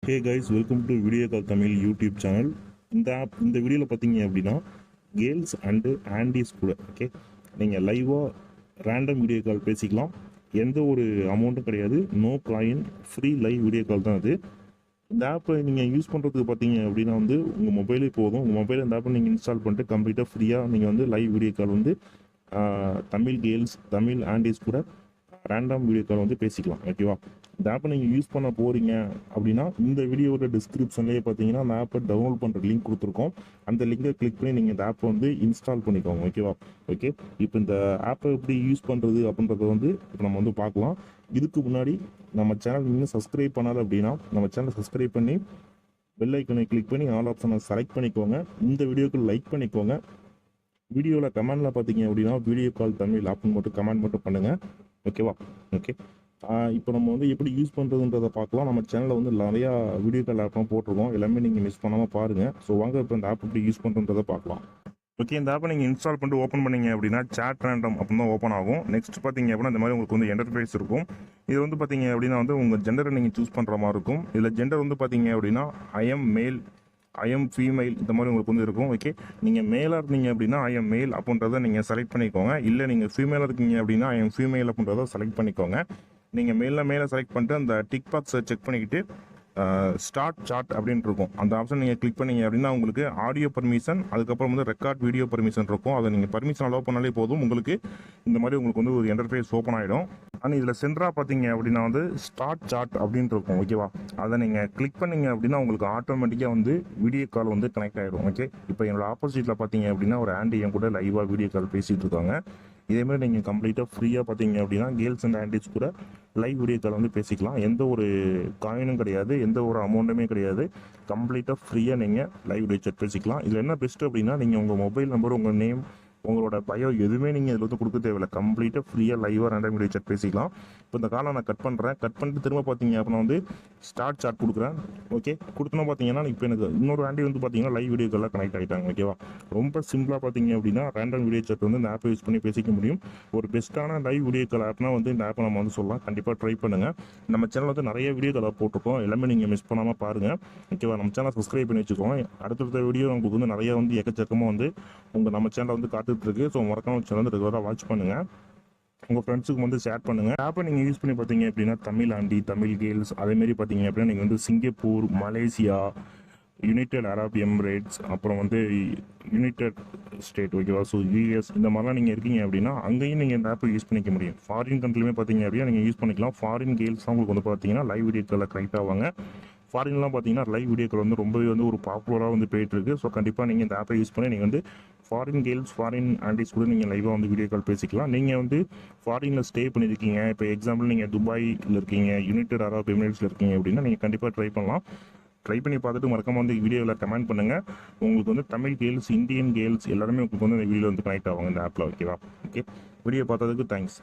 Hey guys, welcome to video call Tamil YouTube channel. இந்த வீடியோவில் பார்த்தீங்க அப்படின்னா கேர்ள்ஸ் அண்டு ஆண்டிஸ் கூட நீங்கள் லைவாக ரேண்டம் வீடியோ கால் பேசிக்கலாம். எந்த ஒரு அமௌண்ட்டும் கிடையாது, no coin, free live video call தான் அது. இந்த ஆப்பை நீங்கள் யூஸ் பண்ணுறதுக்கு பார்த்தீங்க அப்படின்னா உங்கள் மொபைலே போதும். உங்கள் மொபைலில் இந்த ஆப்பை நீங்கள் இன்ஸ்டால் பண்ணிட்டு கம்ப்ளீட்டாக ஃப்ரீயாக நீங்கள் லைவ் வீடியோ கால் தமிழ் கேர்ள்ஸ், தமிழ் ஆண்டிஸ் கூட ரேண்டம் வீடியோ கால் பேசிக்கலாம். ஓகேவா? இந்த ஆப்பை நீங்கள் யூஸ் பண்ண போகிறீங்க அப்படின்னா இந்த வீடியோவோட டிஸ்கிரிப்ஷன்லேயே பார்த்தீங்கன்னா அந்த ஆப்பை டவுன்லோட் பண்ணுற லிங்க் கொடுத்துருக்கோம். அந்த லிங்கை கிளிக் பண்ணி நீங்கள் இந்த ஆப்பை இன்ஸ்டால் பண்ணிக்கோங்க. ஓகேவா? ஓகே, இப்போ இந்த ஆப்பை எப்படி யூஸ் பண்ணுறது அப்படின்றத இப்போ நம்ம பார்க்கலாம். இதுக்கு முன்னாடி நம்ம சேனல் இன்னும் சப்ஸ்கிரைப் பண்ணாத அப்படின்னா நம்ம சேனலை சப்ஸ்கிரைப் பண்ணி பெல் ஐக்கனை கிளிக் பண்ணி ஆல் ஆப்ஷனை செலக்ட் பண்ணிக்கோங்க. இந்த வீடியோக்கு லைக் பண்ணிக்கோங்க. வீடியோவில் கமெண்டில் பார்த்தீங்க அப்படின்னா வீடியோ கால் தமிழ் ஆப்னு மட்டும் கமெண்ட் மட்டும் பண்ணுங்கள். ஓகேவா? ஓகே, இப்போ நம்ம எப்படி யூஸ் பண்ணுறதுன்றதை பார்க்கலாம். நம்ம சேனலில் நிறையா வீடியோ கால் ஆப்லாம் போட்டிருக்கோம். எல்லாமே நீங்கள் மிஸ் பண்ணாமல் பாருங்கள். ஸோ வாங்க இப்போ இந்த ஆப் எப்படி யூஸ் பண்ணுறதை பார்க்கலாம். ஓகே, இந்த ஆப்பை நீங்கள் இன்ஸ்டால் பண்ணிட்டு ஓப்பன் பண்ணிங்க அப்படின்னா சாட் ரேண்டம் அப்படின்னு தான் ஓப்பன் ஆகும். நெக்ஸ்ட் பார்த்தீங்க அப்படின்னா இந்த மாதிரி உங்களுக்கு என்டர்ஃபேஸ் இருக்கும். இது பார்த்தீங்க அப்படின்னா உங்கள் ஜெண்டரை நீங்கள் சூஸ் பண்ணுற மாதிரி இருக்கும். இதில் ஜெண்டர் பார்த்தீங்க அப்படின்னா ஐ எம் மேல், ஐ எம் ஃபீமேல் இந்த மாதிரி உங்களுக்கு இருக்கும். ஓகே, நீங்கள் மேலாக இருந்தீங்க அப்படின்னா ஐ எம் மேல் அப்படின்றத நீங்கள் செலக்ட் பண்ணிக்கோங்க. இல்லை நீங்கள் ஃபீமேலாக இருக்கீங்க அப்படின்னா ஐ எம் ஃபீமேல் அப்படின்றத செலக்ட் பண்ணிக்கோங்க. நீங்கள் மேலே செலக்ட் பண்ணிட்டு அந்த டிக் பாக்ஸை செக் பண்ணிக்கிட்டு ஸ்டார்ட் சாட் அப்படின்ட்டு இருக்கும். அந்த ஆப்ஷன் நீங்கள் கிளிக் பண்ணீங்க அப்படின்னா உங்களுக்கு ஆடியோ பர்மிஷன், அதுக்கப்புறம் ரெக்கார்ட் வீடியோ பர்மிஷன் இருக்கும். அதை நீங்கள் பர்மிஷன் அலோவ் பண்ணாலே போதும். உங்களுக்கு இந்த மாதிரி உங்களுக்கு ஒரு என்டர்ஃபேஸ் ஓப்பன் ஆகிடும். ஆனால் இதில் சென்டராக பார்த்தீங்க அப்படின்னா ஸ்டார்ட் சாட் அப்படின்ட்டு இருக்கும். ஓகேவா? அதை நீங்கள் கிளிக் பண்ணீங்க அப்படின்னா உங்களுக்கு ஆட்டோமேட்டிக்காக வீடியோ கால் கனெக்ட் ஆகிடும். ஓகே, இப்போ என்னோட ஆப்போசிட்டில் பார்த்தீங்க அப்படின்னா ஒரு ஆண்டி என் கூட லைவாக வீடியோ கால் பேசிகிட்டு இருக்காங்க. இதேமாதிரி நீங்கள் கம்ப்ளீட்டாக ஃப்ரீயாக பார்த்தீங்க அப்படின்னா கேர்ள்ஸ் அண்ட் ஆண்டிஸ் கூட லைவ் வீடியோ கால் பேசிக்கலாம். எந்த ஒரு காயினும் கிடையாது, எந்த ஒரு அமௌண்ட்டுமே கிடையாது. கம்ப்ளீட்டாக ஃப்ரீயாக நீங்கள் லைவ் வீடியோ சாட் பேசிக்கலாம். இதில் என்ன பெஸ்ட்டு அப்படின்னா நீங்கள் உங்கள் மொபைல் நம்பர், உங்கள் நேம், உங்களோட பயோ எதுவுமே நீங்கள் இதில் கொடுக்க தேவையில்லை. கம்ப்ளீட்டாக ஃப்ரீயாக லைவாக ரேண்டம் வீடியோ சாட் பேசிக்கலாம். இப்போ இந்த காலை நான் கட் பண்ணுறேன். கட் பண்ணிட்டு திரும்ப பார்த்தீங்க அப்படின்னா ஸ்டார்ட் சாட் கொடுக்குறேன். ஓகே, கொடுத்தோன்னா பார்த்தீங்கன்னா இப்போ எனக்கு இன்னொரு ஆண்டி பார்த்தீங்கன்னா லைவ் வீடியோக்கெல்லாம் கனெக்ட் ஆகிட்டாங்க. ஓகேவா? ரொம்ப சிம்பிளாக பார்த்தீங்க அப்படின்னா ரேண்டம் வீடியோ சாட் இந்த ஆப்பை யூஸ் பண்ணி பேசிக்க முடியும். ஒரு பெஸ்ட்டான லைவ் வீடியோ கால் ஆப்னா இந்த ஆப்பை நம்ம சொல்லலாம். கண்டிப்பாக ட்ரை பண்ணுங்கள். நம்ம சேனல் நிறைய வீடியோ கால் போட்டிருக்கோம். எல்லாமே நீங்கள் மிஸ் பண்ணாமல் பாருங்கள். ஓகேவா? நம்ம சேனல் சப்ஸ்கிரைப் பண்ணி வச்சுக்கோங்க. அடுத்தடுத்த வீடியோ உங்களுக்கு நிறைய எக்கச்சக்கமாக நம்ம சேனலை காட்டுட்டு இருக்கு. ஸோ மறக்காம சேனல் ரெகுலராக வாட்ச் பண்ணுங்கள். உங்கள் ஃப்ரெண்ட்ஸுக்கு ஷேர் பண்ணுங்கள். ஆப்பை நீங்கள் யூஸ் பண்ணி பார்த்தீங்க அப்படின்னா தமிழ் ஆண்டி, தமிழ் கேர்ள்ஸ், அதேமாரி பார்த்தீங்க அப்படின்னா நீங்கள் Singapore, Malaysia, United Arab Emirates, அப்புறம் யுனைடெட் ஸ்டேட், ஓகேவா? ஸோ யூஎஸ் இந்த மாதிரிலாம் நீங்கள் இருக்கீங்க அப்படின்னா அங்கேயும் நீங்கள் இந்த ஆப்பை யூஸ் பண்ணிக்க முடியும். ஃபாரின் கண்ட்ரிலுமே பார்த்தீங்க அப்படின்னா நீங்கள் யூஸ் பண்ணிக்கலாம். ஃபாரின் கேர்ள்ஸ்லாம் உங்களுக்கு பார்த்தீங்கன்னா லைவ் வீடியோ காலில் கனெக்ட் ஆவாங்க. ஃபாரின்லாம் பார்த்தீங்கன்னா லைவ் வீடியோ கால் ரொம்பவே ஒரு பாப்புலராக போயிட்டுருக்கு. ஸோ கண்டிப்பாக நீங்கள் இந்த ஆப்பை யூஸ் பண்ணி நீங்கள் ஃபாரின் கேர்ள்ஸ், ஃபாரின் ஆண்டிஸ் கூட நீங்கள் லைவாக வீடியோ கால் பேசிக்கலாம். நீங்கள் ஃபாரினில் ஸ்டே பண்ணியிருக்கீங்க, இப்போ எக்ஸாம்பிள் நீங்கள் துபாயில் இருக்கீங்க, யுனைடெட் அரப் எமிரேட்ஸில் இருக்கீங்க அப்படின்னா நீங்கள் கண்டிப்பாக ட்ரை பண்ணலாம். ட்ரை பண்ணி பார்த்துட்டு மறக்காம வீடியோவில் கமெண்ட் பண்ணுங்கள். உங்களுக்கு தமிழ் கேர்ள்ஸ், இந்தியன் கேர்ள்ஸ் எல்லாருமே உங்களுக்கு இந்த வீடியோவில் கனெக்ட் ஆவாங்க இந்த ஆப்பில். ஓகேவா? ஓகே, வீடியோ பார்த்ததுக்கு தேங்க்ஸ்.